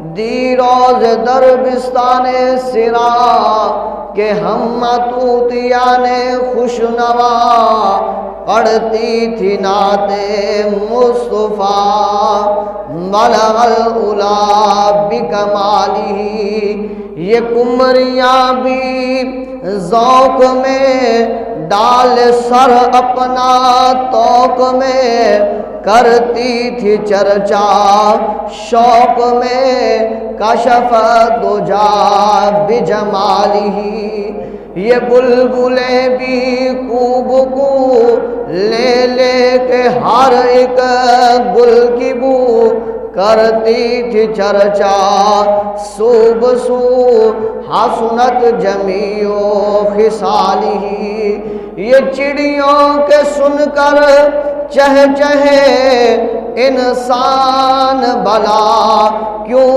दी रोज दरबिस्ताने सिरा के हम तूतिया ने खुशनवा पढ़ती थी नाते मुस्तफा बलगल उला बिकमाली। ये कुमरियाँ भी ज़ौक़ में डाल सर अपना तौक में करती थी चर्चा शौक में कशफ दुजा बिजमाली। ये बुलबुलें भी कूबकू ले ले के हर एक गुल की बू करती थी चर्चा सूब सू हसनत जमीओ खिसाली। ये चिड़ियों के सुनकर चह चहे इंसान भला क्यों